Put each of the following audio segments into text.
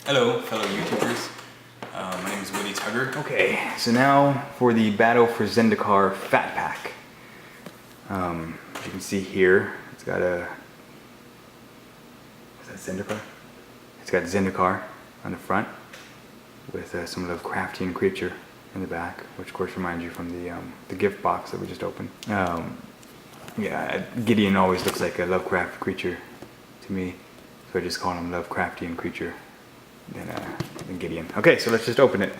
Hello, fellow YouTubers. My name is Willie Tugher. Okay, so now for the Battle for Zendikar Fat Pack. As you can see here, it's got a... Is that Zendikar? It's got Zendikar on the front with some Lovecraftian creature in the back, which of course reminds you from the gift box that we just opened. Yeah, Gideon always looks like a Lovecraft creature to me, so I just call him Lovecraftian creature than Gideon. Okay, so let's just open it.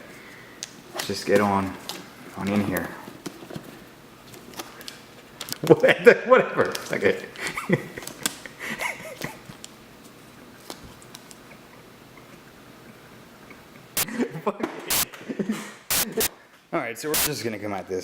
Let's just get on in here. Whatever. Okay. Alright, so we're just gonna come at this.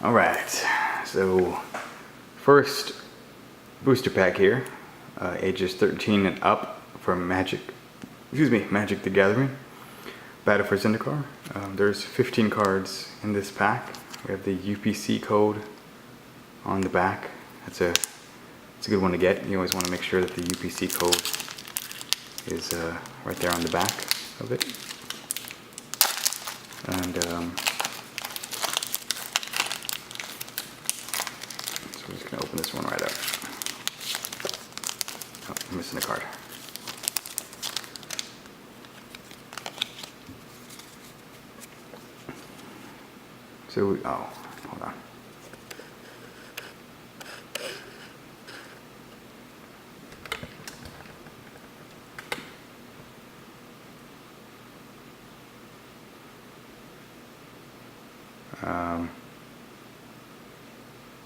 Alright, so first booster pack here, ages 13 and up from Magic the Gathering, Battle for Zendikar. There's 15 cards in this pack. We have the UPC code on the back. It's a good one to get. You always want to make sure that the UPC code is right there on the back of it. And we're just going to open this one right up. Oh, I'm missing a card. So, hold on.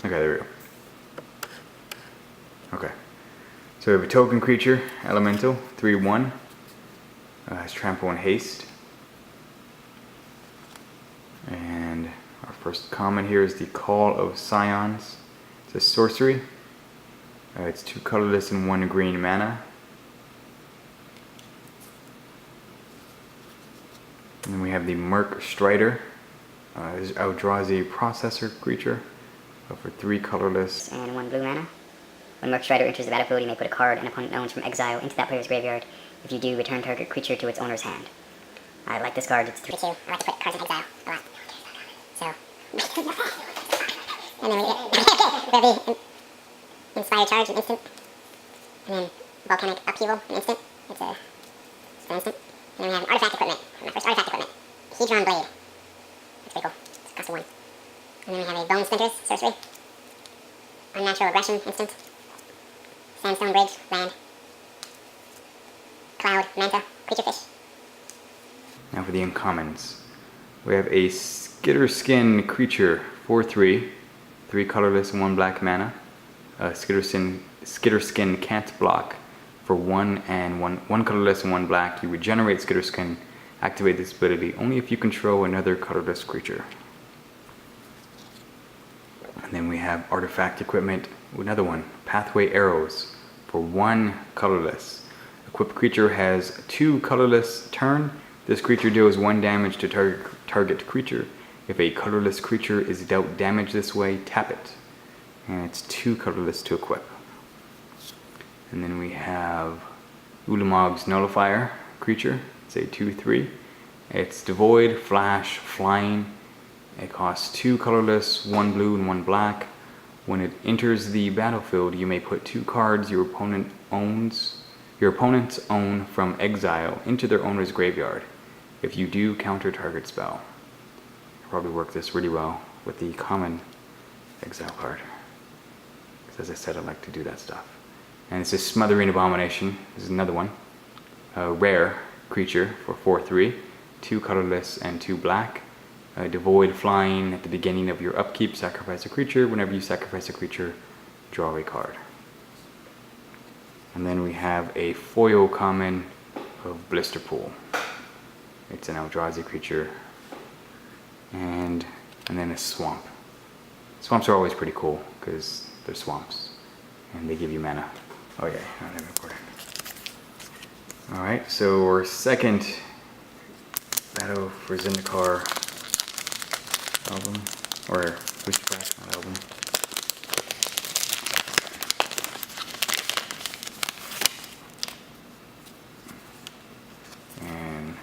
Okay, there we go. Okay, so we have a token creature, elemental, 3/1, has trample and haste. And our first common here is the Call of Scions. It's a sorcery. It's 2 colorless and 1 green mana. And then we have the Merc Strider. This Eldrazi processor creature for 3 colorless and 1 blue mana. When Merc Strider enters the battlefield, you may put a card an opponent owns from exile into that player's graveyard. If you do, return target creature to its owner's hand. I like this card. It's 3/2. I like to put cards in exile a lot. So, and then we have the Inspire Charge, an instant. And then Volcanic Upheaval, an instant. It's an instant. And then we have Artifact Equipment. My first Artifact Equipment. Hedron Blade. That's pretty cool. It's cost 1. And then we have a Bone Splinters, sorcery. Unnatural Aggression, instant. Sandstone Bridge, land. Cloud, Manta, creature fish. Now for the uncommons. We have a Skitterskin creature, 4/3, 3 colorless and 1 black mana. Skitterskin can't block. For 1 and 1 colorless and 1 black, you regenerate Skitterskin. Activate this ability only if you control another colorless creature. And then we have Artifact Equipment, another one, Pathway Arrows, for 1 colorless. Equipped creature has 2 colorless turn. This creature deals 1 damage to target creature. If a colorless creature is dealt damage this way, tap it. And it's 2 colorless to equip. And then we have Ulamog's Nullifier creature. It's a 2/3. It's devoid, flash, flying. It costs 2 colorless, 1 blue and 1 black. When it enters the battlefield, you may put 2 cards your opponents own from exile into their owner's graveyard. If you do, counter target spell. I'll probably work this really well with the common exile card. Because as I said, I like to do that stuff. And it's a Smothering Abomination. This is another one. A rare creature for 4/3. 2 colorless and 2 black. Devoid flying at the beginning of your upkeep, sacrifice a creature. Whenever you sacrifice a creature, draw a card. And then we have a foil common of Blisterpool. It's an Eldrazi creature. And then a swamp. Swamps are always pretty cool because they're swamps and they give you mana. Oh yeah, not even important. Alright, so our second Battle for Zendikar album, or booster pack, not album. And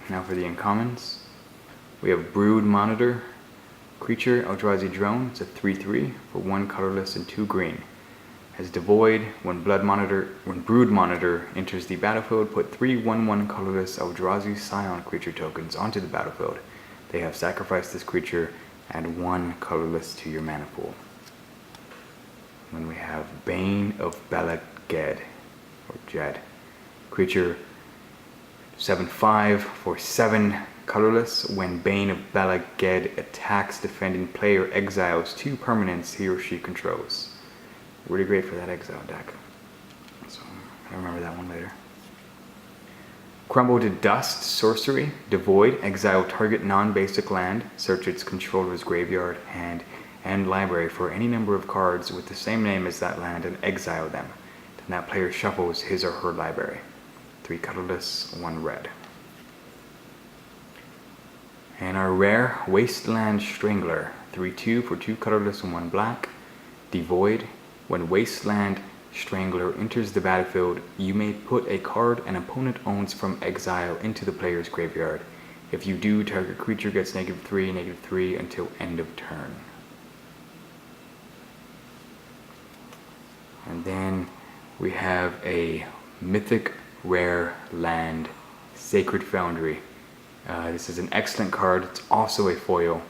now for the uncommons. We have Brood Monitor, creature, Eldrazi drone. It's a 3/3 for 1 colorless and 2 green. Has Devoid. When Brood Monitor enters the battlefield, put 3 1/1 colorless Eldrazi Scion creature tokens onto the battlefield. They have sacrificed this creature. Add 1 colorless to your mana pool. Then we have Bane of Balaged, or Jed, creature, 7/5 for 7 colorless. When Bane of Balaged attacks defending player, exiles 2 permanents he or she controls. Really great for that exile deck. So I remember that one later. Crumble to Dust, sorcery, Devoid, exile target non-basic land, search its controller's graveyard, hand, and library for any number of cards with the same name as that land and exile them. Then that player shuffles his or her library. 3 colorless, 1 red. And our rare Wasteland Strangler, 3/2 for 2 colorless and 1 black. Devoid. When Wasteland Strangler enters the battlefield, you may put a card an opponent owns from exile into the player's graveyard. If you do, target creature gets -3/-3 until end of turn. And then we have a mythic rare land, Sacred Foundry. This is an excellent card. It's also a foil.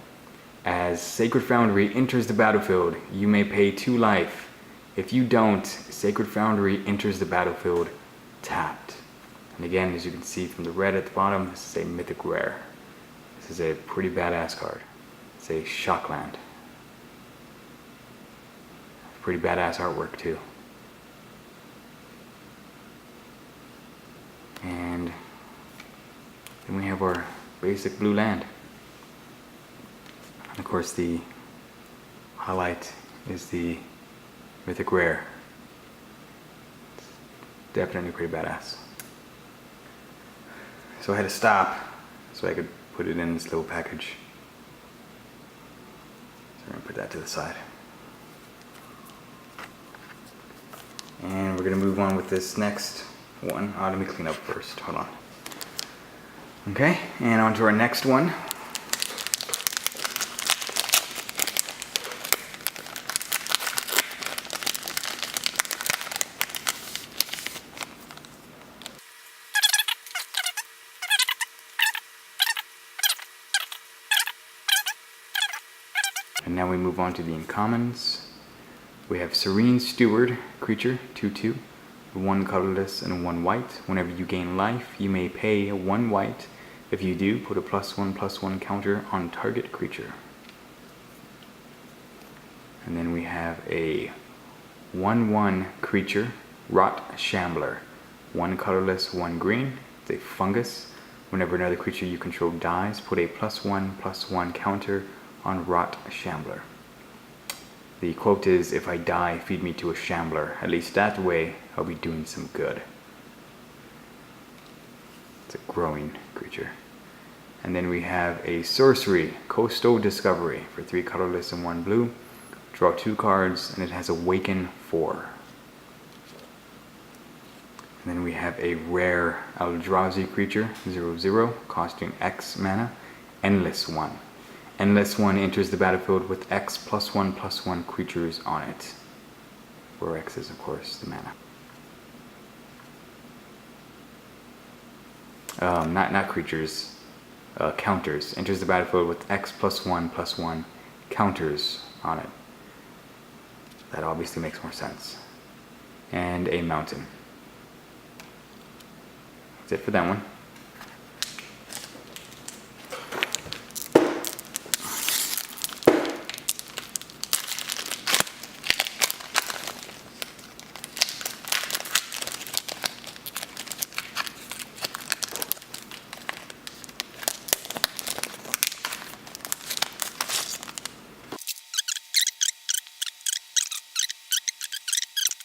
As Sacred Foundry enters the battlefield, you may pay 2 life. If you don't, Sacred Foundry enters the battlefield tapped. And again, as you can see from the red at the bottom, this is a mythic rare. This is a pretty badass card. It's a shock land. Pretty badass artwork too. And then we have our basic blue land. And of course the highlight is the mythic rare. It's definitely pretty badass. So I had to stop so I could put it in this little package. So I'm going to put that to the side. And we're going to move on with this next one. Let me clean up first. Hold on. Okay, and on to our next one. And now we move on to the uncommons. We have Serene Steward, creature, 2/2, 1 colorless and 1 white. Whenever you gain life, you may pay 1 white. If you do, put a +1/+1 counter on target creature. And then we have a 1/1 creature, Rot Shambler, 1 colorless, 1 green. It's a fungus. Whenever another creature you control dies, put a +1/+1 counter on Rot Shambler. The quote is, "If I die, feed me to a shambler. At least that way, I'll be doing some good." It's a growing creature. And then we have a sorcery, Coastal Discovery, for 3 colorless and 1 blue. Draw 2 cards, and it has Awaken 4. And then we have a rare Eldrazi creature, 0/0, costing X mana, Endless One. Endless One enters the battlefield with X +1/+1 creatures on it. Where X is, of course, the mana. not creatures, counters. Enters the battlefield with X+1/+1 counters on it. That obviously makes more sense. And a mountain. That's it for that one.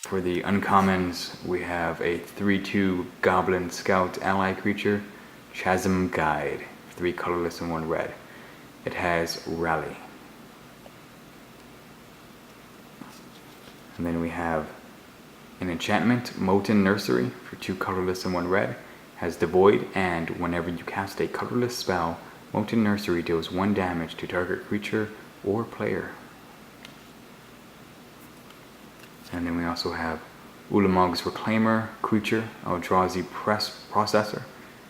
For the uncommons, we have a 3/2 Goblin Scout ally creature, Chasm Guide, 3 colorless and 1 red. It has Rally. And then we have an enchantment, Molten Nursery, for 2 colorless and 1 red. Has Devoid, and whenever you cast a colorless spell, Molten Nursery deals 1 damage to target creature or player. And then we also have Ulamog's Reclaimer creature, Eldrazi Processor.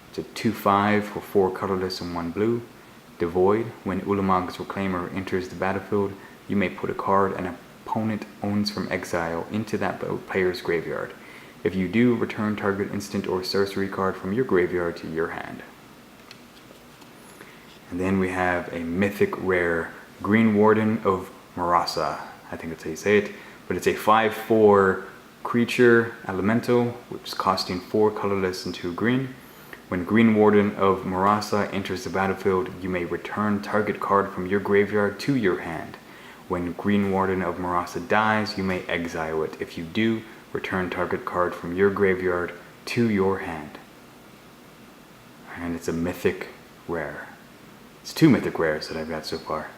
It's a 2/5 for 4 colorless and 1 blue. Devoid, when Ulamog's Reclaimer enters the battlefield, you may put a card an opponent owns from exile into that player's graveyard. If you do, return target instant or sorcery card from your graveyard to your hand. And then we have a mythic rare Green Warden of Marasa. I think that's how you say it. But it's a 5/4 creature elemental, which is costing 4 colorless and 2 green. When Green Warden of Marasa enters the battlefield, you may return target card from your graveyard to your hand. When Green Warden of Marasa dies, you may exile it. If you do, return target card from your graveyard to your hand. And it's a mythic rare. It's 2 mythic rares that I've got so far.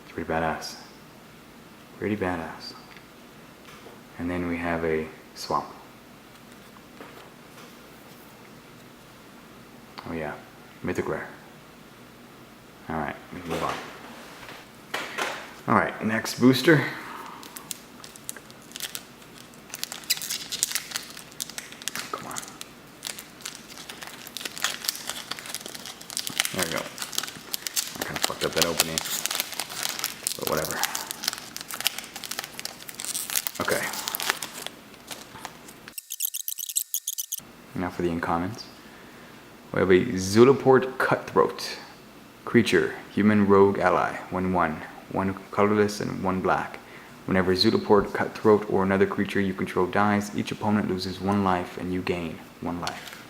It's pretty badass. Pretty badass. And then we have a swamp. Oh yeah, mythic rare. Alright, we can move on. Alright, next booster. Come on. There we go. I kind of fucked up that opening. But whatever. Okay. Now for the uncommons. We have a Zulaport Cutthroat creature, human rogue ally, 1/1, 1 colorless and 1 black. Whenever Zulaport Cutthroat or another creature you control dies, each opponent loses 1 life and you gain 1 life.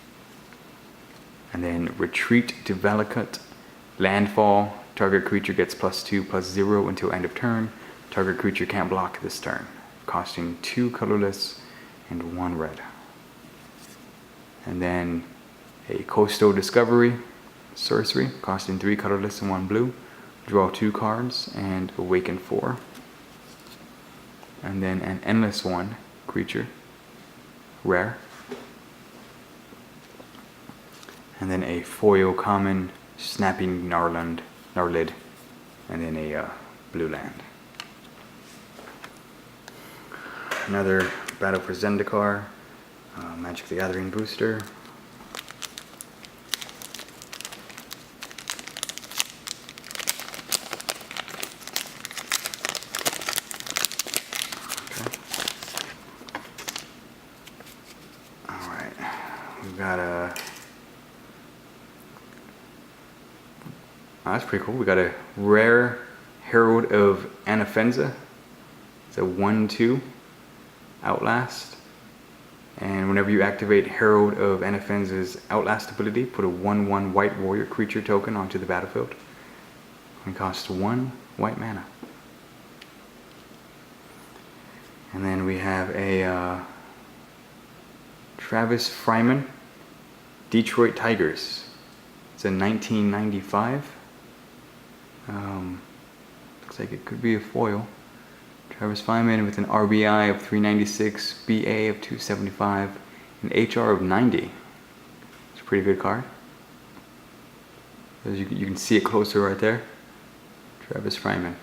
And then Retreat to Valakut, landfall, target creature gets +2/+0 until end of turn. Target creature can't block this turn, costing 2 colorless and 1 red. And then a Coastal Discovery sorcery, costing 3 colorless and 1 blue. Draw 2 cards and awaken 4. And then an Endless One creature, rare. And then a foil common, Snapping Gnarlid, and then a blue land. Another Battle for Zendikar, Magic the Gathering booster. Alright, we've got a... Oh, that's pretty cool. We got a rare Herald of Anafenza. It's a 1/2 Outlast. And whenever you activate Herald of Anafenza's Outlast ability, put a 1/1 white warrior creature token onto the battlefield. And costs 1 white mana. And then we have a Travis Fryman, Detroit Tigers. It's a 1995. Looks like it could be a foil. Travis Fryman with an RBI of 396, BA of 275, and HR of 90. It's a pretty good card. As you can see it closer right there. Travis Fryman.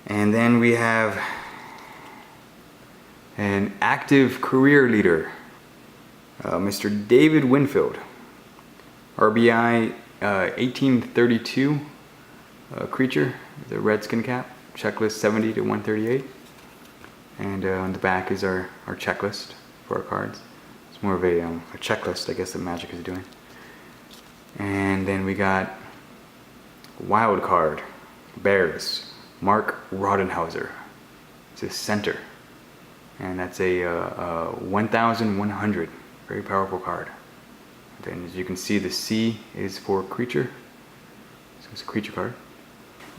And then we have an active career leader. Mr. David Winfield, RBI 1832 creature, the red skin cap, checklist 70 to 138. And on the back is our checklist for our cards. It's more of a checklist, I guess, that Magic is doing. And then we got wild card, Bears, Mark Rodenhauser. It's a center. And that's a 1,100. Very powerful card. Then as you can see, the C is for creature. So it's a creature card.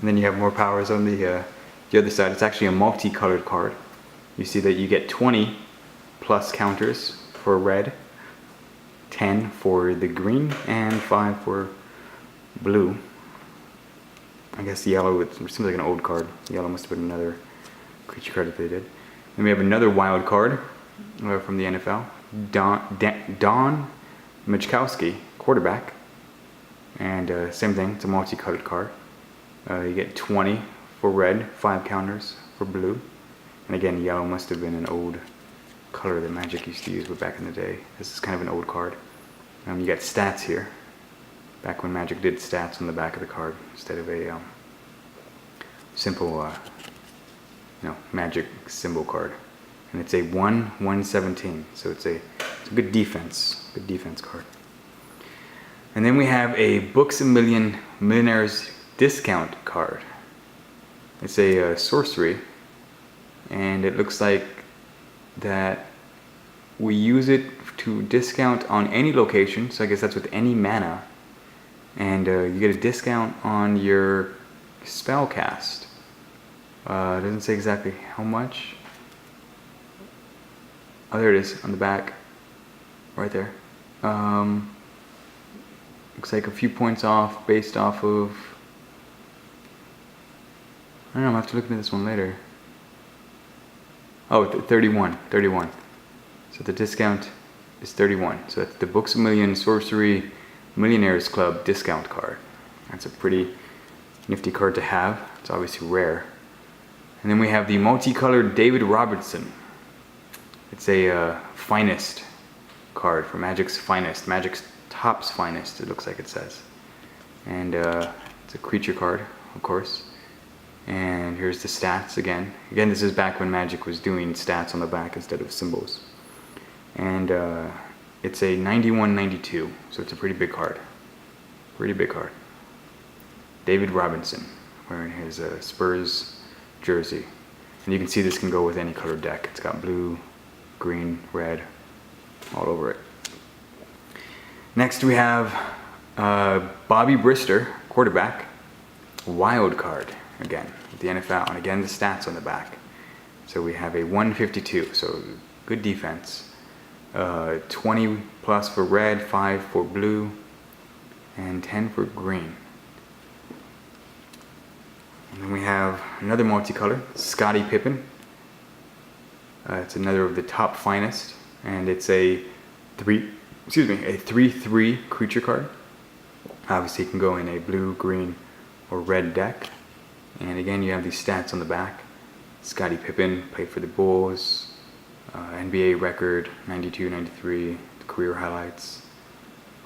And then you have more powers on the other side. It's actually a multicolored card. You see that you get 20 plus counters for red, 10 for the green, and 5 for blue. I guess the yellow, it seems like an old card. The yellow must have been another creature card that they did. Then we have another wild card from the NFL. Don Majkowski, quarterback. And same thing, it's a multicolored card. You get 20 for red, 5 counters for blue. And again, yellow must have been an old color that Magic used to use back in the day. This is kind of an old card. You got stats here. Back when Magic did stats on the back of the card instead of a simple Magic symbol card. And it's a 1/117, so it's a good defense card. And then we have a Books a Million Millionaires discount card. It's a sorcery, and it looks like that we use it to discount on any location, so I guess that's with any mana, and you get a discount on your spell cast. It doesn't say exactly how much. Oh, there it is on the back, right there. Looks like a few points off based off of, I don't know, I'll have to look into this one later. Oh, 31. So the discount is 31. So that's the Books a Million Sorcery Millionaires Club discount card. That's a pretty nifty card to have. It's obviously rare. And then we have the multicolored David Robertson. It's a finest card for Magic's finest, Magic's top's finest, it looks like it says. And it's a creature card, of course. And here's the stats again. Again, this is back when Magic was doing stats on the back instead of symbols. And it's a 91/92, so it's a pretty big card. Pretty big card. David Robinson, wearing his Spurs jersey. And you can see this can go with any colored deck. It's got blue, green, red, all over it. Next we have Bobby Brister, quarterback, wild card again with the NFL, and again the stats on the back. So we have a 152, so good defense. 20 plus for red, 5 for blue, and 10 for green. And then we have another multicolor, Scottie Pippen. It's another of the top finest, and it's a 3/3 creature card. Obviously it can go in a blue, green, or red deck. And again, you have these stats on the back. Scottie Pippen played for the Bulls, NBA record, 92, 93, career highlights,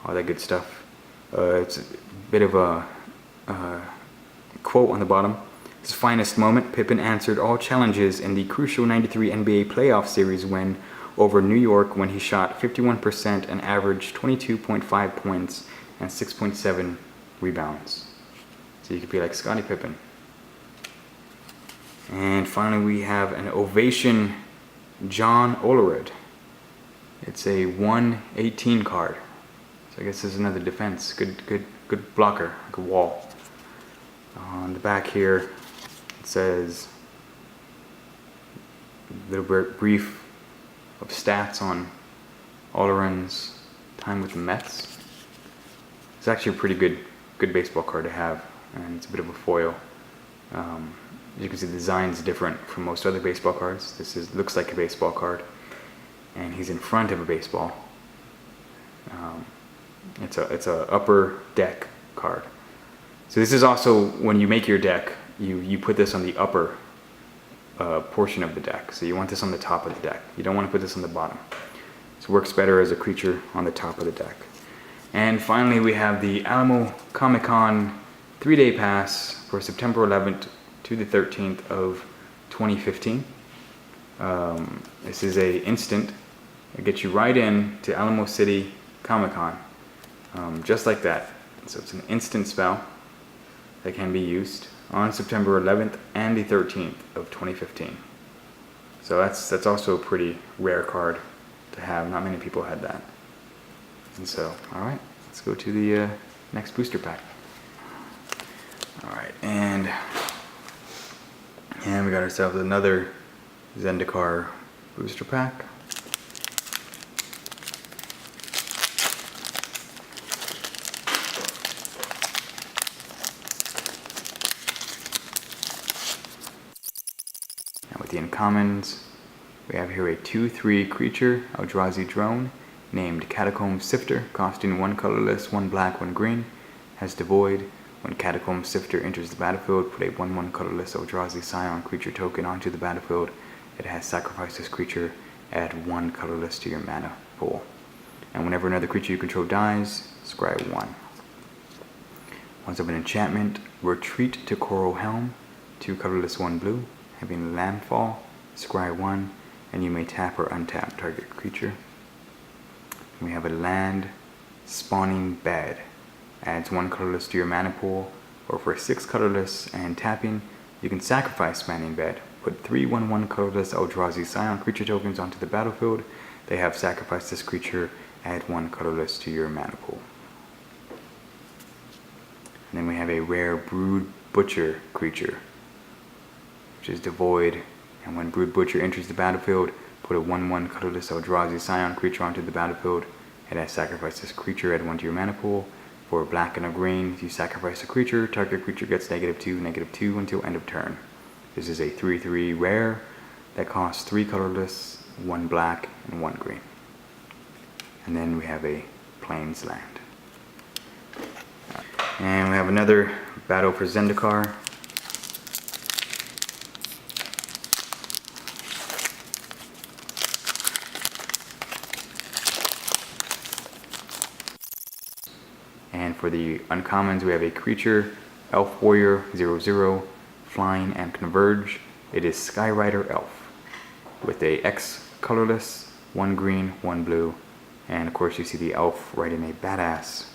all that good stuff. It's a bit of a quote on the bottom. His finest moment, Pippen answered all challenges in the crucial 93 NBA playoff series win over New York when he shot 51% and averaged 22.5 points and 6.7 rebounds. So you could be like Scottie Pippen. And finally we have an Ovation John Olerud. It's a 1/18 card. So I guess this is another defense. Good blocker, like a wall. On the back here it says a little brief of stats on Olerud's time with the Mets. It's actually a pretty good baseball card to have, and it's a bit of a foil. As you can see, the design's different from most other baseball cards. This looks like a baseball card, and he's in front of a baseball. It's a upper deck card. So this is also, when you make your deck, you put this on the upper portion of the deck. So you want this on the top of the deck. You don't want to put this on the bottom. This works better as a creature on the top of the deck. And finally, we have the Alamo Comic-Con 3-day pass for September 11th to the 13th of 2015. This is a instant. It gets you right in to Alamo City Comic-Con, just like that. So it's an instant spell that can be used on September 11th and the 13th of 2015. So that's also a pretty rare card to have. Not many people had that. And so, alright, let's go to the next booster pack. Alright, and we got ourselves another Zendikar booster pack. And with the uncommons, we have here a 2/3 creature, Eldrazi drone, named Catacomb Sifter, costing 1 colorless, 1 black, 1 green, has Devoid. When Catacomb Sifter enters the battlefield, put a 1/1 colorless Eldrazi Scion creature token onto the battlefield. It has sacrificed this creature, add 1 colorless to your mana pool. And whenever another creature you control dies, scry 1. Once of an enchantment, Retreat to Coral Helm, 2 colorless, 1 blue, having landfall, scry 1, and you may tap or untap target creature. We have a land, Spawning Bed, adds 1 colorless to your mana pool, or for 6 colorless and tapping, you can sacrifice Spawning Bed. Put 3 1/1 colorless Eldrazi Scion creature tokens onto the battlefield. They have sacrificed this creature, add 1 colorless to your mana pool. And then we have a rare Brood Butcher creature, which is Devoid, and when Brood Butcher enters the battlefield, put a 1/1 colorless Eldrazi Scion creature onto the battlefield. It has sacrificed this creature, add 1 to your mana pool. For a black and a green, if you sacrifice a creature, target creature gets -2/-2 until end of turn. This is a 3/3 rare that costs 3 colorless, 1 black, and 1 green. And then we have a Plains Land. And we have another battle for Zendikar. And for the uncommons, we have a creature, Elf Warrior 0/0, flying and converge. It is Skyrider Elf with a X colorless, 1 green, 1 blue, and of course you see the elf riding a badass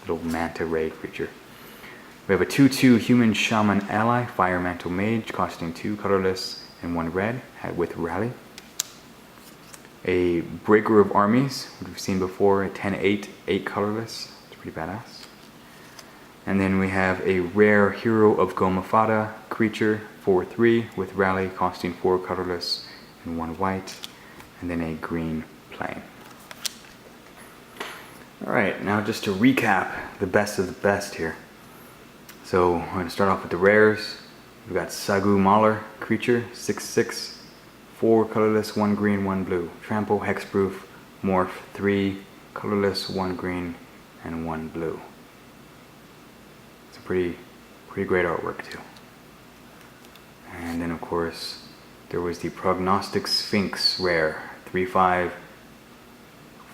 little manta ray creature. We have a 2/2 human shaman ally, Fire Mantle Mage, costing 2 colorless and 1 red, with rally. A Breaker of Armies, which we've seen before, a 10/8, 8 colorless. Pretty badass. And then we have a rare Hero of Gomafada creature, 4/3 with rally, costing 4 colorless and 1 white, and then a green plain. Alright, now just to recap the best of the best here. So we're going to start off with the rares. We've got Sagu Mauler creature, 6/6, 4 colorless, 1 green, 1 blue. Trample, hexproof, morph, 3 colorless, 1 green, and 1 blue. It's a pretty great artwork too. And then of course there was the Prognostic Sphinx rare, 3/5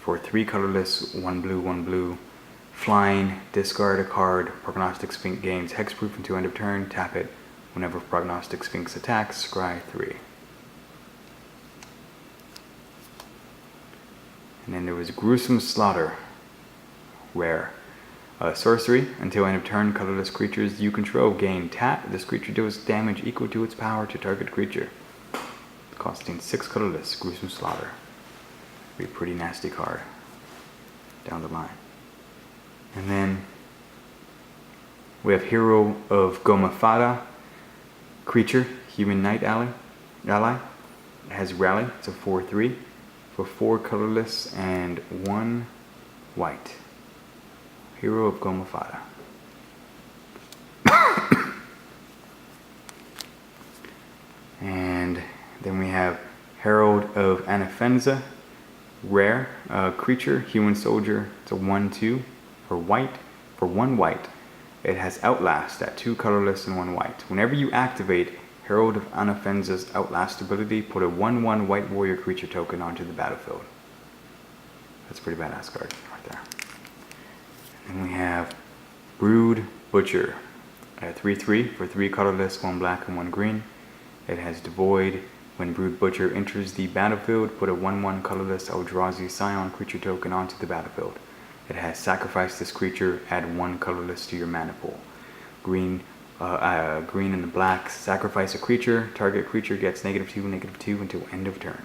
for 3 colorless, 1 blue, 1 blue. Flying, discard a card. Prognostic Sphinx gains hexproof until end of turn. Tap it. Whenever Prognostic Sphinx attacks, scry 3. And then there was Gruesome Slaughter rare. Sorcery, until end of turn, colorless creatures you control gain tap. This creature deals damage equal to its power to target creature. Costing 6 colorless, Gruesome Slaughter. Be a pretty nasty card down the line. And then we have Hero of Gomafada creature, human knight ally. It has rally, it's a 4/3 for 4 colorless and 1 white. Hero of Gomafada. And then we have Herald of Anafenza, rare creature, human soldier. It's a 1/2 for white, for 1 white. It has Outlast at 2 colorless and 1 white. Whenever you activate Herald of Anafenza's Outlast ability, put a 1/1 white warrior creature token onto the battlefield. That's a pretty badass card right there. And then we have Brood Butcher at 3/3 for 3 colorless, 1 black and 1 green. It has Devoid. When Brood Butcher enters the battlefield, put a 1/1 colorless Eldrazi Scion creature token onto the battlefield. It has Sacrifice this creature, add 1 colorless to your mana pool. Green and black, sacrifice a creature. Target creature gets -2/-2 until end of turn.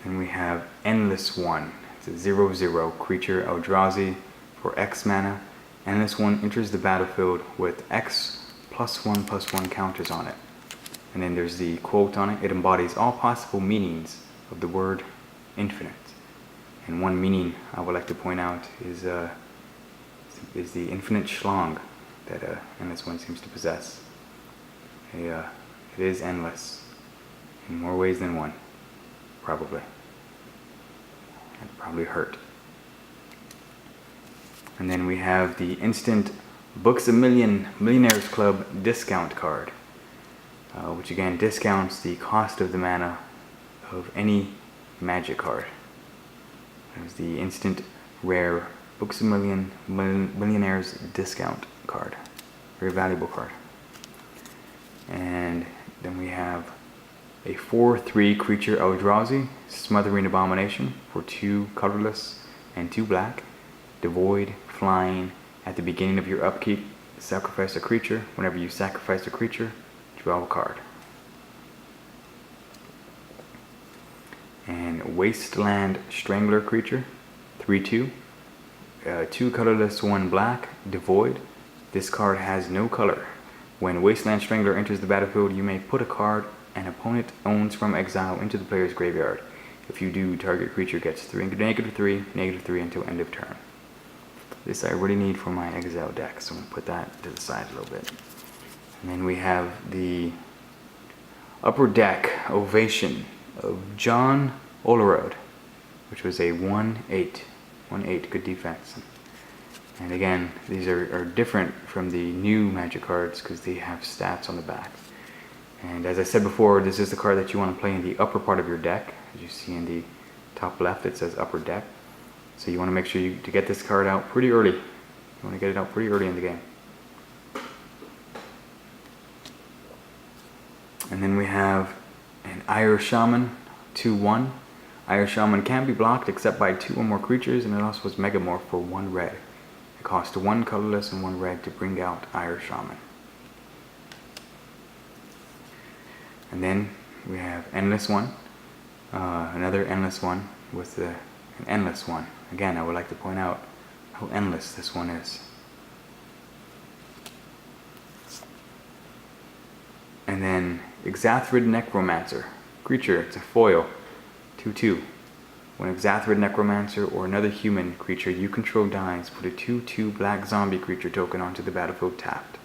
Then we have Endless One. It's a 0/0 creature Eldrazi for X mana. Endless One enters the battlefield with X +1/+1 counters on it. And then there's the quote on it. It embodies all possible meanings of the word infinite. And one meaning I would like to point out is the infinite schlong that Endless One seems to possess. It is endless in more ways than one, probably. It'd probably hurt. And then we have the instant Books a Million Millionaires Club discount card, which again discounts the cost of the mana of any Magic card. There's the instant rare Books a Million Millionaires discount card. Very valuable card. And then we have a 4/3 creature Eldrazi, Smothering Abomination for 2 colorless and 2 black. Devoid, flying. At the beginning of your upkeep, sacrifice a creature. Whenever you sacrifice a creature, draw a card. And Wasteland Strangler creature, 3/2. 2 colorless, 1 black, Devoid. This card has no color. When Wasteland Strangler enters the battlefield, you may put a card an opponent owns from exile into the player's graveyard. If you do, target creature gets -3/-3 until end of turn. This I really need for my exile deck, so I'm going to put that to the side a little bit. And then we have the Upper Deck Ovation of John Olerode, which was a 1/8. 1/8, good defense. And again, these are different from the new Magic cards because they have stats on the back. And as I said before, this is the card that you want to play in the upper part of your deck. As you see in the top left, it says Upper Deck. So you want to make sure to get this card out pretty early. You want to get it out pretty early in the game. And then we have an Ire Shaman, 2/1. Ire Shaman can be blocked except by 2 or more creatures, and it also has Megamorph for 1 red. It costs 1 colorless and 1 red to bring out Ire Shaman. And then we have Endless One, another Endless One with an Endless One. Again, I would like to point out how endless this one is. And then Exathrid Necromancer, creature, it's a foil, 2/2. When Exathrid Necromancer or another human creature you control dies, put a 2/2 black zombie creature token onto the battlefield tapped.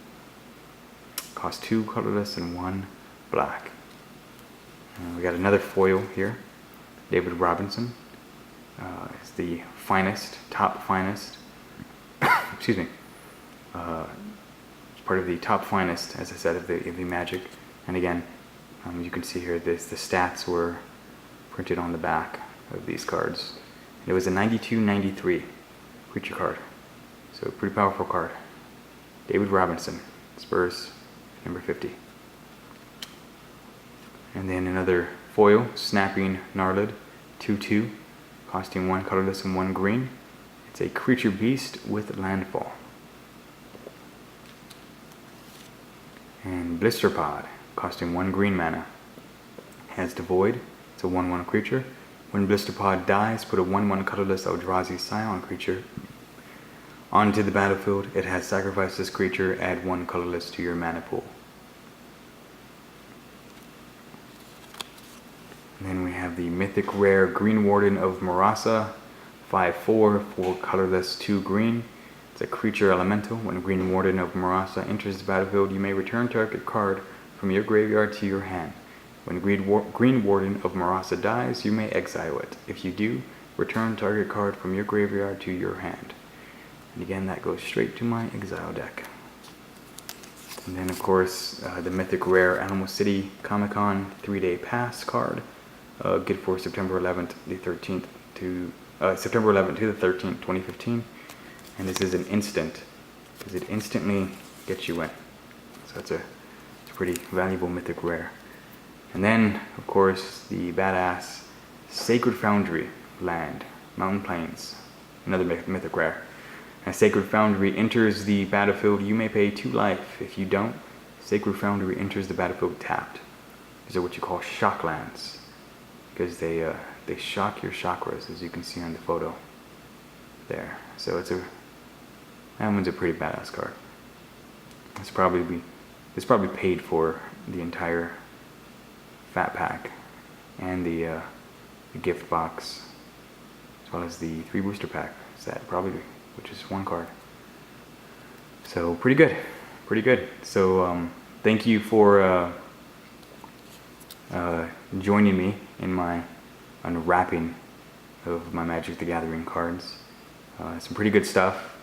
Cost 2 colorless and 1 black. We got another foil here, David Robinson. It's the finest, top finest. Excuse me. It's part of the top finest, as I said, of the Magic. And again, you can see here the stats were printed on the back of these cards. It was a 92/93 creature card, so a pretty powerful card. David Robinson, Spurs, number 50. And then another foil, Snapping Gnarlid, 2/2, costing 1 colorless and 1 green. It's a creature beast with landfall. And Blister Pod, costing 1 green mana. Has Devoid, it's a 1/1 creature. When Blister Pod dies, put a 1/1 colorless Eldrazi Scion creature onto the battlefield. It has Sacrifice this creature, add 1 colorless to your mana pool. And then we have the mythic rare Green Warden of Marasa, 5/4, 4 colorless, 2 green. It's a creature elemental. When Green Warden of Marasa enters the battlefield, you may return target card from your graveyard to your hand. When Green Warden of Marasa dies, you may exile it. If you do, return target card from your graveyard to your hand. And again, that goes straight to my exile deck. And then of course, the mythic rare Animal City Comic-Con 3-day pass card. good for September 11th to September 11th to the 13th, 2015. And this is an instant, because it instantly gets you in. So it's a pretty valuable mythic rare. And then, of course, the badass Sacred Foundry land, Mountain Plains, another mythic rare. As Sacred Foundry enters the battlefield, you may pay 2 life. If you don't, Sacred Foundry enters the battlefield tapped. These are what you call shock lands, because they shock your chakras, as you can see on the photo there. So that one's a pretty badass card. It's probably paid for the entire fat pack and the gift box, as well as the 3 booster pack set, probably, which is 1 card. So pretty good. So thank you for joining me in my unwrapping of my Magic the Gathering cards. Some pretty good stuff.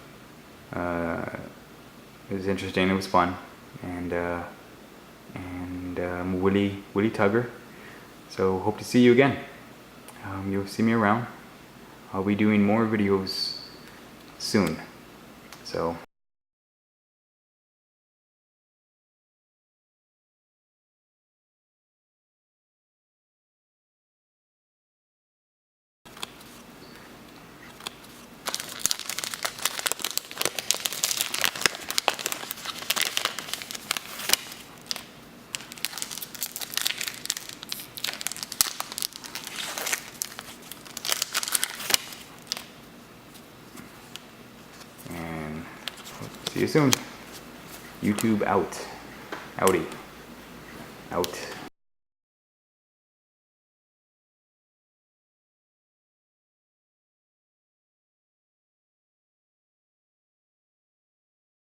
It was interesting. It was fun, and I'm Willie Tugher. So hope to see you again. You'll see me around. I'll be doing more videos soon. So. See you soon. YouTube out. Outie. Out.